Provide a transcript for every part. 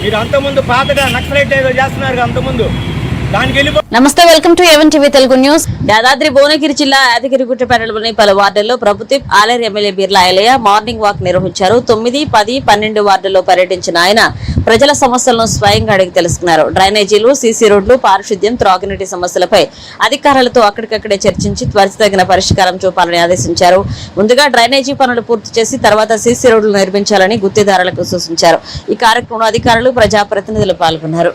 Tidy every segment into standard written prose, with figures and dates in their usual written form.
మీరు అంతకుముందు పాతగా నక్సలైట్ ఏదో చేస్తున్నారు అంతకుముందు దానికి వెళ్ళిపో. నమస్తే, welcome to A one TV Telugu news. Yadadri Bhuvanagiri జిల్లా యాదగిరిగుట్టపేటలోని పలు వార్డుల్లో ప్రభుత్వ Aleru MLA Birla Ailaiah morning walk నిర్వహించారు. 9, 10, 12 వార్డుల్లో పర్యటించిన ఆయన ప్రజల సమస్యలను స్వయంగా అడిగి తెలుసుకున్నారు. డ్రైనేజీలు, సీసీ రోడ్లు, పారిశుద్ధ్యం, త్రాగునీటి సమస్యలపై అధికారులతో అక్కడికక్కడే చర్చించి త్వరితగిన పరిష్కారం చూపాలని ఆదేశించారు. ముందుగా డ్రైనేజీ పనులు పూర్తి చేసి తర్వాత సీసీ రోడ్లు నిర్మించాలని గుత్తేదారులకు సూచించారు. ఈ కార్యక్రమంలో అధికారులు, ప్రజాప్రతినిధులు పాల్గొన్నారు.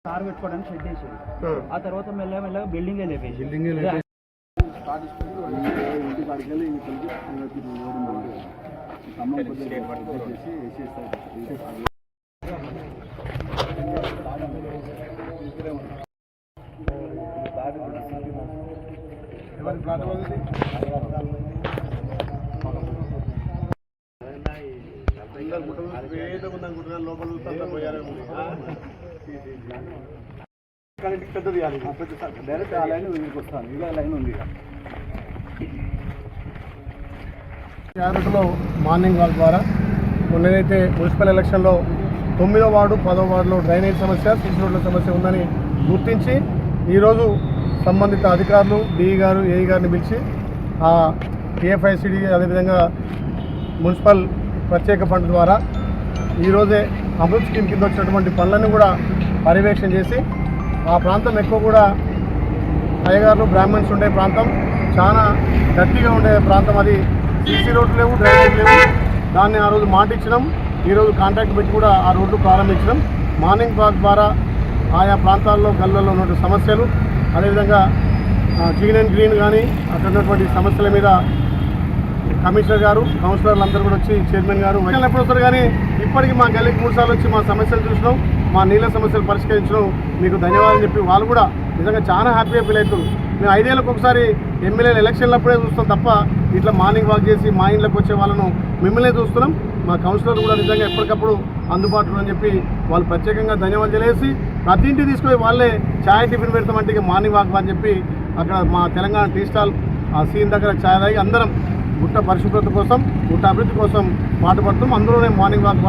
కార్ పెట్టుకోవడానికి షెడ్ వేసారు. ఆ తర్వాత మెల్లగా బిల్డింగే లేపేసి పెద్దది డైరెక్ట్ ఆ లైన్ వీరికి వస్తాను. ఇక లైన్ ఉంది. యాదగిరిలో మార్నింగ్ వాక్ ద్వారా మొన్నైతే మున్సిపల్ ఎలక్షన్లో 9వ వార్డు 10వ వార్డులో డ్రైనేజ్ సమస్య, సీసీ రోడ్ల సమస్య ఉందని గుర్తించి ఈరోజు సంబంధిత అధికారులు డిఈ గారు, ఏఈ గారిని పిలిచి ఆ టీఎఫ్ఐసిడి అదేవిధంగా మున్సిపల్ ప్రత్యేక ఫండ్ ద్వారా ఈరోజే అమృత్ స్కీమ్ కింద వచ్చినటువంటి పనులన్నీ కూడా పర్యవేక్షణ చేసి ఆ ప్రాంతం ఎక్కువ కూడా అయ్యగారులు, బ్రాహ్మణ్స్ ఉండే ప్రాంతం, చాలా గట్టిగా ఉండే ప్రాంతం. అది సీసీ రోడ్లు లేవు, డ్రైనేజ్ లేవు. దాన్ని ఆ రోజు మాట ఇచ్చినాం. ఈరోజు కాంట్రాక్ట్ పెట్టి కూడా ఆ రోడ్లు ప్రారంభించడం. మార్నింగ్ వాక్ ద్వారా ఆయా ప్రాంతాల్లో గల్లలో ఉన్న సమస్యలు, అదేవిధంగా గ్రీన్ అండ్ గ్రీన్ కానీ అక్కడ ఉన్నటువంటి సమస్యల మీద కమిషనర్ గారు, కౌన్సిలర్లు అందరూ కూడా వచ్చి, చైర్మన్ గారు ఎప్పుడు వస్తారు. కానీ ఇప్పటికీ మా గల్లీకి 3 సార్లు వచ్చి మా సమస్యలు చూసినాం, మా నీళ్ళ సమస్యలు పరిష్కరించడం, మీకు ధన్యవాదాలు చెప్పి వాళ్ళు కూడా నిజంగా చాలా హ్యాపీగా ఫీల్ అవుతారు. మేము 5 ఏళ్ళకి ఒకసారి ఎమ్మెల్యేలు ఎలక్షన్లప్పుడే చూస్తాం తప్ప ఇట్లా మార్నింగ్ వాక్ చేసి మా ఇంట్లోకి వచ్చే వాళ్ళను మిమ్మల్నే చూస్తున్నాం. మా కౌన్సిలర్లు కూడా నిజంగా ఎప్పటికప్పుడు అందుబాటులో అని చెప్పి వాళ్ళు ప్రత్యేకంగా ధన్యవాదాలు తెలియజేసి ప్రతి ఇంటికి తీసుకొని వాళ్ళే ఛాయ్ టిఫిన్ పెడతామంటే ఇక మార్నింగ్ వాక్ అని చెప్పి అక్కడ మా తెలంగాణ టీ స్టాల్ ఆ సీన్ దగ్గర ఛాయ్ తాగి అందరం గుట్ట పరిశుభ్రత కోసం, గుట్ట అభివృద్ధి కోసం పాటుపడుతున్నాం. అందులోనే మార్నింగ్ వాక్